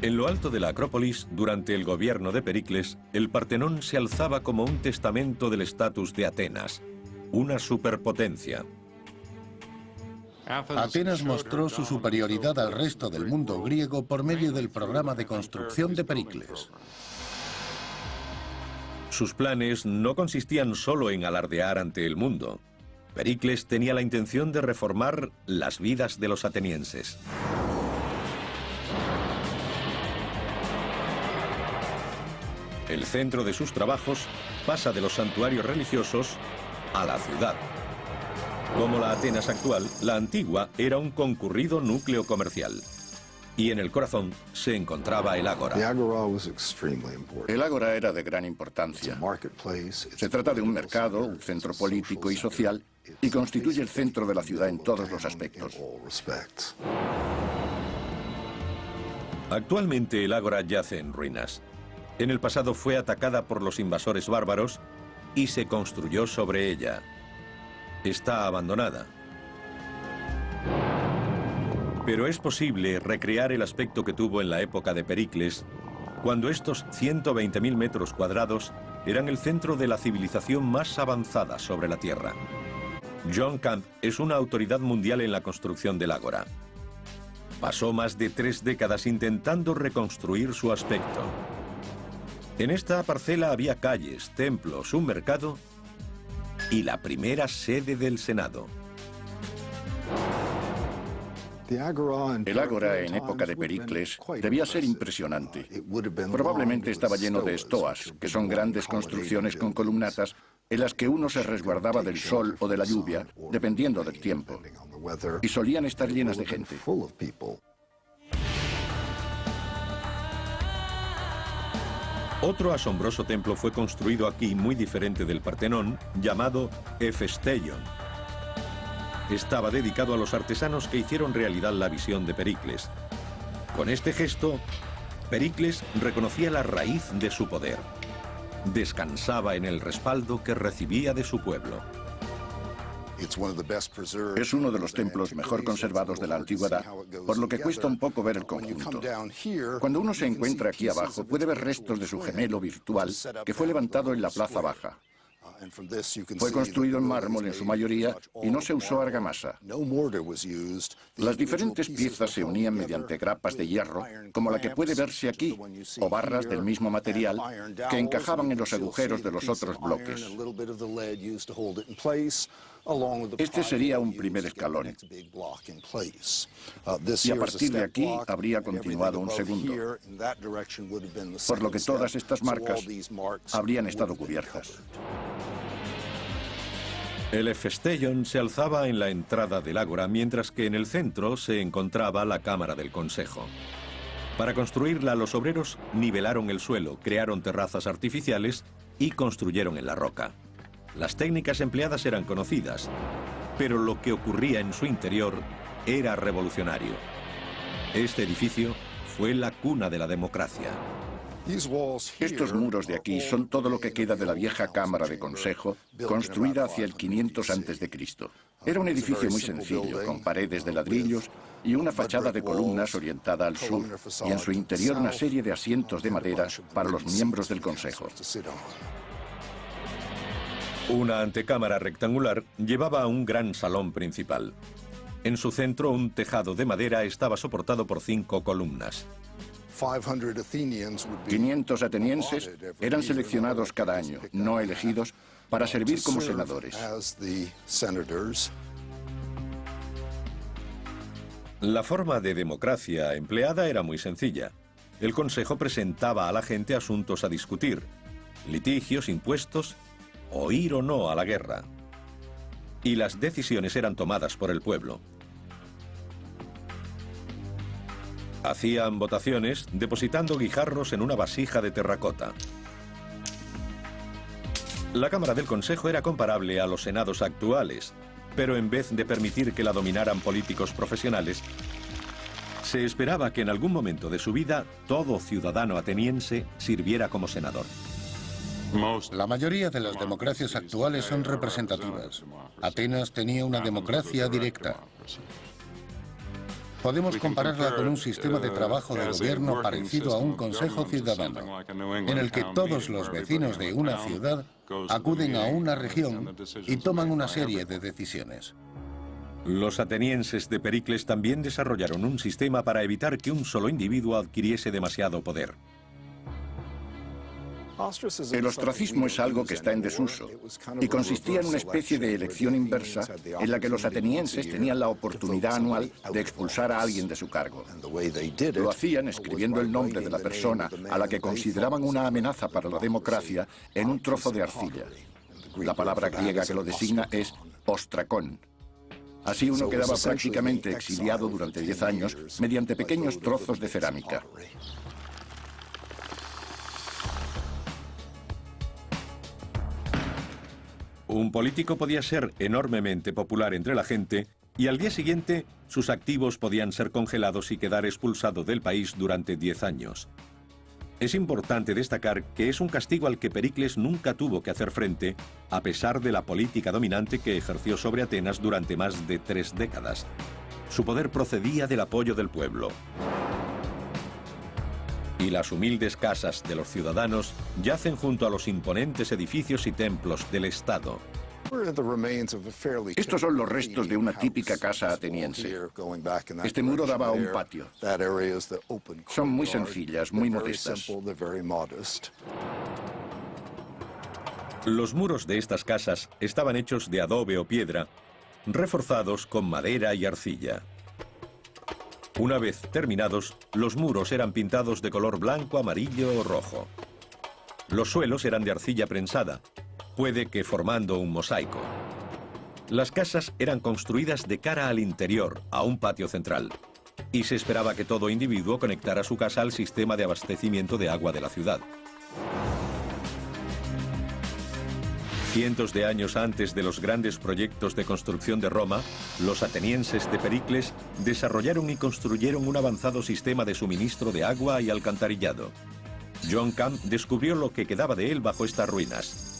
En lo alto de la Acrópolis, durante el gobierno de Pericles, el Partenón se alzaba como un testamento del estatus de Atenas, una superpotencia. Atenas mostró su superioridad al resto del mundo griego por medio del programa de construcción de Pericles. Sus planes no consistían solo en alardear ante el mundo. Pericles tenía la intención de reformar las vidas de los atenienses. El centro de sus trabajos pasa de los santuarios religiosos a la ciudad. Como la Atenas actual, la antigua era un concurrido núcleo comercial. Y en el corazón se encontraba el ágora. El ágora era de gran importancia. Se trata de un mercado, un centro político y social, y constituye el centro de la ciudad en todos los aspectos. Actualmente el ágora yace en ruinas. En el pasado fue atacada por los invasores bárbaros y se construyó sobre ella. Está abandonada. Pero es posible recrear el aspecto que tuvo en la época de Pericles, cuando estos 120.000 metros cuadrados eran el centro de la civilización más avanzada sobre la Tierra. John Camp es una autoridad mundial en la construcción del ágora. Pasó más de 3 décadas intentando reconstruir su aspecto. En esta parcela había calles, templos, un mercado y la primera sede del Senado. El ágora en época de Pericles debía ser impresionante. Probablemente estaba lleno de estoas, que son grandes construcciones con columnatas en las que uno se resguardaba del sol o de la lluvia, dependiendo del tiempo. Y solían estar llenas de gente. Otro asombroso templo fue construido aquí, muy diferente del Partenón, llamado Hefesteion. Estaba dedicado a los artesanos que hicieron realidad la visión de Pericles. Con este gesto, Pericles reconocía la raíz de su poder. Descansaba en el respaldo que recibía de su pueblo. Es uno de los templos mejor conservados de la antigüedad, por lo que cuesta un poco ver el conjunto. Cuando uno se encuentra aquí abajo, puede ver restos de su gemelo virtual que fue levantado en la plaza baja. Fue construido en mármol en su mayoría y no se usó argamasa. Las diferentes piezas se unían mediante grapas de hierro, como la que puede verse aquí, o barras del mismo material que encajaban en los agujeros de los otros bloques. Este sería un primer escalón. Y a partir de aquí habría continuado un segundo, por lo que todas estas marcas habrían estado cubiertas. El Hefesteion se alzaba en la entrada del ágora, mientras que en el centro se encontraba la Cámara del Consejo. Para construirla, los obreros nivelaron el suelo, crearon terrazas artificiales y construyeron en la roca. Las técnicas empleadas eran conocidas, pero lo que ocurría en su interior era revolucionario. Este edificio fue la cuna de la democracia. Estos muros de aquí son todo lo que queda de la vieja Cámara de Consejo, construida hacia el 500 a.C. Era un edificio muy sencillo, con paredes de ladrillos y una fachada de columnas orientada al sur, y en su interior una serie de asientos de madera para los miembros del Consejo. Una antecámara rectangular llevaba a un gran salón principal. En su centro, un tejado de madera estaba soportado por 5 columnas. 500 atenienses eran seleccionados cada año, no elegidos, para servir como senadores. La forma de democracia empleada era muy sencilla. El Consejo presentaba a la gente asuntos a discutir, litigios, impuestos, o ir o no a la guerra. Y las decisiones eran tomadas por el pueblo. Hacían votaciones depositando guijarros en una vasija de terracota. La Cámara del Consejo era comparable a los senados actuales, pero en vez de permitir que la dominaran políticos profesionales, se esperaba que en algún momento de su vida todo ciudadano ateniense sirviera como senador. La mayoría de las democracias actuales son representativas. Atenas tenía una democracia directa. Podemos compararla con un sistema de trabajo de gobierno parecido a un consejo ciudadano, en el que todos los vecinos de una ciudad acuden a una región y toman una serie de decisiones. Los atenienses de Pericles también desarrollaron un sistema para evitar que un solo individuo adquiriese demasiado poder. El ostracismo es algo que está en desuso y consistía en una especie de elección inversa en la que los atenienses tenían la oportunidad anual de expulsar a alguien de su cargo. Lo hacían escribiendo el nombre de la persona a la que consideraban una amenaza para la democracia en un trozo de arcilla. La palabra griega que lo designa es ostrakón. Así uno quedaba prácticamente exiliado durante 10 años mediante pequeños trozos de cerámica. Un político podía ser enormemente popular entre la gente y al día siguiente sus activos podían ser congelados y quedar expulsado del país durante 10 años. Es importante destacar que es un castigo al que Pericles nunca tuvo que hacer frente, a pesar de la política dominante que ejerció sobre Atenas durante más de 3 décadas. Su poder procedía del apoyo del pueblo. Y las humildes casas de los ciudadanos yacen junto a los imponentes edificios y templos del Estado. Estos son los restos de una típica casa ateniense. Este muro daba a un patio. Son muy sencillas, muy modestas. Los muros de estas casas estaban hechos de adobe o piedra, reforzados con madera y arcilla. Una vez terminados, los muros eran pintados de color blanco, amarillo o rojo. Los suelos eran de arcilla prensada, puede que formando un mosaico. Las casas eran construidas de cara al interior, a un patio central, y se esperaba que todo individuo conectara su casa al sistema de abastecimiento de agua de la ciudad. Cientos de años antes de los grandes proyectos de construcción de Roma, los atenienses de Pericles desarrollaron y construyeron un avanzado sistema de suministro de agua y alcantarillado. John Camp descubrió lo que quedaba de él bajo estas ruinas.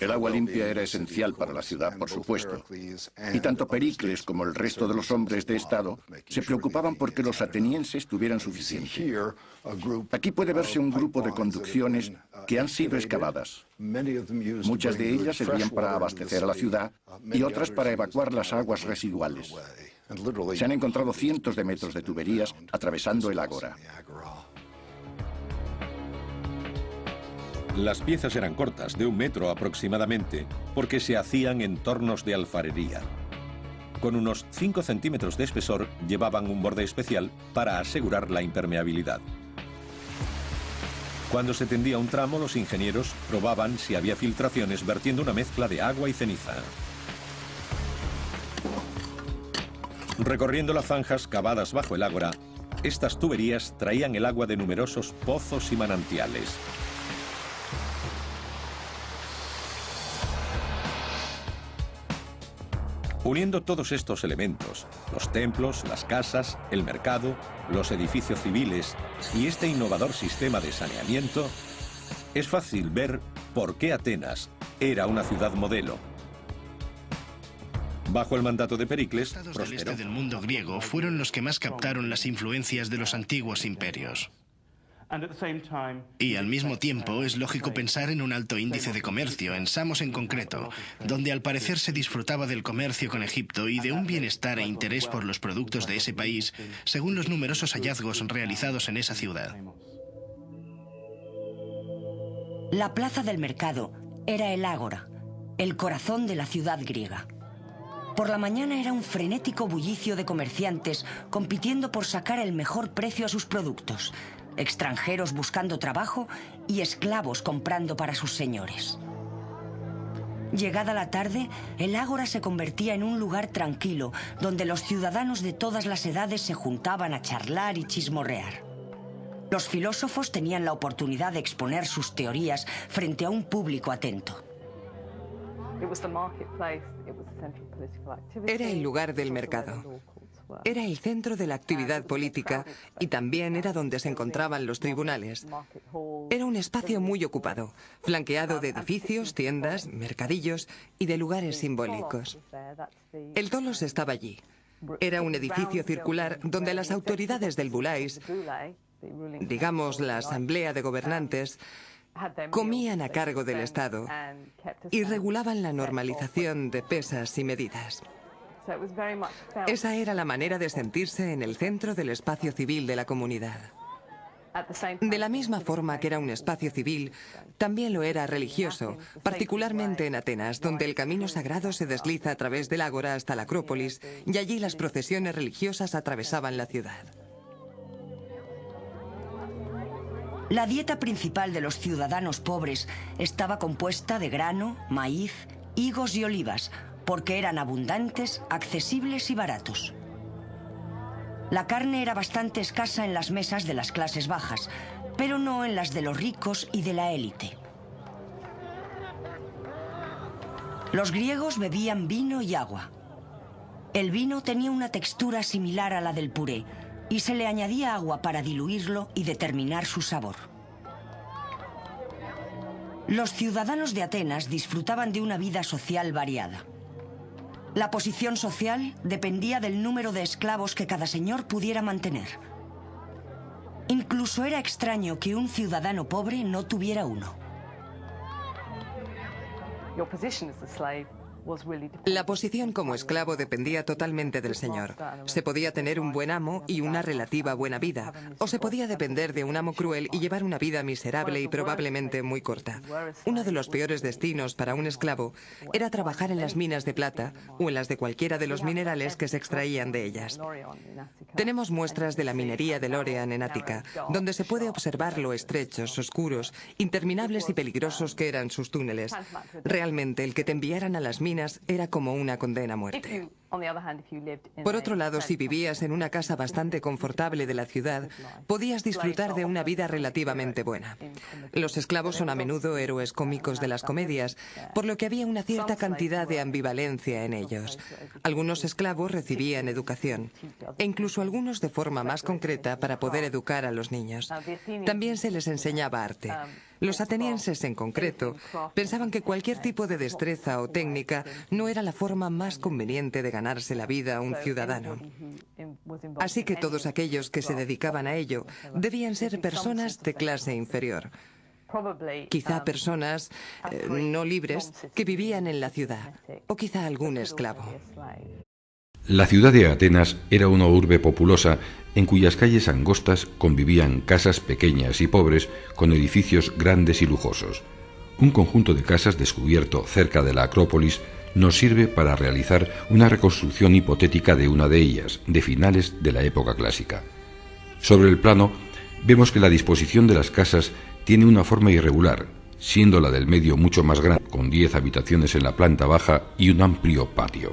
El agua limpia era esencial para la ciudad, por supuesto. Y tanto Pericles como el resto de los hombres de Estado se preocupaban porque los atenienses tuvieran suficiente. Aquí puede verse un grupo de conducciones que han sido excavadas. Muchas de ellas servían para abastecer a la ciudad y otras para evacuar las aguas residuales. Se han encontrado cientos de metros de tuberías atravesando el ágora. Las piezas eran cortas, de 1 metro aproximadamente, porque se hacían en tornos de alfarería. Con unos 5 centímetros de espesor llevaban un borde especial para asegurar la impermeabilidad. Cuando se tendía un tramo, los ingenieros probaban si había filtraciones vertiendo una mezcla de agua y ceniza. Recorriendo las zanjas cavadas bajo el ágora, estas tuberías traían el agua de numerosos pozos y manantiales. Uniendo todos estos elementos, los templos, las casas, el mercado, los edificios civiles y este innovador sistema de saneamiento, es fácil ver por qué Atenas era una ciudad modelo. Bajo el mandato de Pericles, Los estados del este del mundo griego fueron los que más captaron las influencias de los antiguos imperios. Y al mismo tiempo es lógico pensar en un alto índice de comercio, en Samos en concreto, donde al parecer se disfrutaba del comercio con Egipto y de un bienestar e interés por los productos de ese país, según los numerosos hallazgos realizados en esa ciudad. La plaza del mercado era el ágora, el corazón de la ciudad griega. Por la mañana era un frenético bullicio de comerciantes compitiendo por sacar el mejor precio a sus productos. Extranjeros buscando trabajo y esclavos comprando para sus señores. Llegada la tarde, el ágora se convertía en un lugar tranquilo, donde los ciudadanos de todas las edades se juntaban a charlar y chismorrear. Los filósofos tenían la oportunidad de exponer sus teorías frente a un público atento. Era el lugar del mercado. Era el centro de la actividad política y también era donde se encontraban los tribunales. Era un espacio muy ocupado, flanqueado de edificios, tiendas, mercadillos y de lugares simbólicos. El Tholos estaba allí. Era un edificio circular donde las autoridades del Boulais, digamos la asamblea de gobernantes, comían a cargo del Estado y regulaban la normalización de pesas y medidas. Esa era la manera de sentirse en el centro del espacio civil de la comunidad. De la misma forma que era un espacio civil, también lo era religioso, particularmente en Atenas, donde el camino sagrado se desliza a través del ágora hasta la Acrópolis, y allí las procesiones religiosas atravesaban la ciudad. La dieta principal de los ciudadanos pobres estaba compuesta de grano, maíz, higos y olivas, porque eran abundantes, accesibles y baratos. La carne era bastante escasa en las mesas de las clases bajas, pero no en las de los ricos y de la élite. Los griegos bebían vino y agua. El vino tenía una textura similar a la del puré y se le añadía agua para diluirlo y determinar su sabor. Los ciudadanos de Atenas disfrutaban de una vida social variada. La posición social dependía del número de esclavos que cada señor pudiera mantener. Incluso era extraño que un ciudadano pobre no tuviera uno. La posición como esclavo dependía totalmente del señor. Se podía tener un buen amo y una relativa buena vida, o se podía depender de un amo cruel y llevar una vida miserable y probablemente muy corta. Uno de los peores destinos para un esclavo era trabajar en las minas de plata o en las de cualquiera de los minerales que se extraían de ellas. Tenemos muestras de la minería del Lórean en Ática, donde se puede observar lo estrechos, oscuros, interminables y peligrosos que eran sus túneles. Realmente, el que te enviaran a las minas era como una condena a muerte. Por otro lado, si vivías en una casa bastante confortable de la ciudad, podías disfrutar de una vida relativamente buena. Los esclavos son a menudo héroes cómicos de las comedias, por lo que había una cierta cantidad de ambivalencia en ellos. Algunos esclavos recibían educación, e incluso algunos de forma más concreta para poder educar a los niños. También se les enseñaba arte. Los atenienses, en concreto, pensaban que cualquier tipo de destreza o técnica no era la forma más conveniente de ganarse la vida a un ciudadano. Así que todos aquellos que se dedicaban a ello debían ser personas de clase inferior. Quizá personas no libres que vivían en la ciudad, o quizá algún esclavo. La ciudad de Atenas era una urbe populosa en cuyas calles angostas convivían casas pequeñas y pobres con edificios grandes y lujosos. Un conjunto de casas descubierto cerca de la Acrópolis nos sirve para realizar una reconstrucción hipotética de una de ellas, de finales de la época clásica. Sobre el plano, vemos que la disposición de las casas tiene una forma irregular, siendo la del medio mucho más grande, con 10 habitaciones en la planta baja y un amplio patio.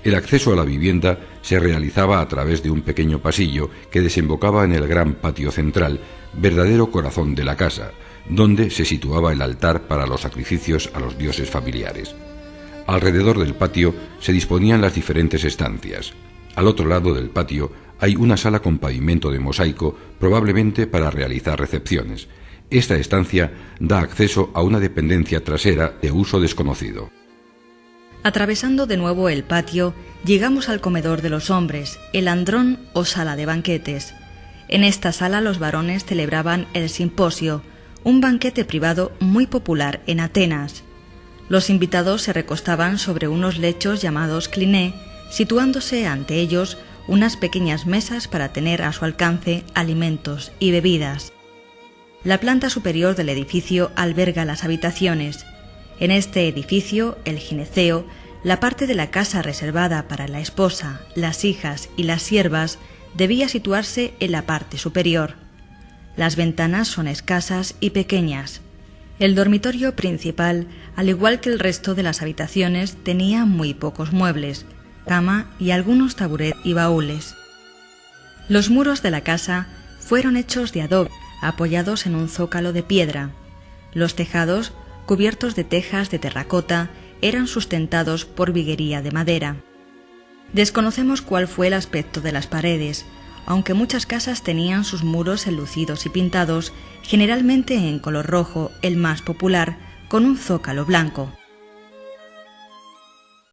El acceso a la vivienda se realizaba a través de un pequeño pasillo que desembocaba en el gran patio central, verdadero corazón de la casa, donde se situaba el altar para los sacrificios a los dioses familiares. Alrededor del patio se disponían las diferentes estancias. Al otro lado del patio hay una sala con pavimento de mosaico, probablemente para realizar recepciones. Esta estancia da acceso a una dependencia trasera de uso desconocido. Atravesando de nuevo el patio, llegamos al comedor de los hombres, el andrón o sala de banquetes. En esta sala los varones celebraban el simposio, un banquete privado muy popular en Atenas. Los invitados se recostaban sobre unos lechos llamados cliné, situándose ante ellos unas pequeñas mesas para tener a su alcance alimentos y bebidas. La planta superior del edificio alberga las habitaciones. En este edificio, el gineceo, la parte de la casa reservada para la esposa, las hijas y las siervas, debía situarse en la parte superior. Las ventanas son escasas y pequeñas. El dormitorio principal, al igual que el resto de las habitaciones, tenía muy pocos muebles, cama y algunos taburetes y baúles. Los muros de la casa fueron hechos de adobe, apoyados en un zócalo de piedra. Los tejados, cubiertos de tejas de terracota, eran sustentados por viguería de madera. Desconocemos cuál fue el aspecto de las paredes, aunque muchas casas tenían sus muros enlucidos y pintados, generalmente en color rojo, el más popular, con un zócalo blanco.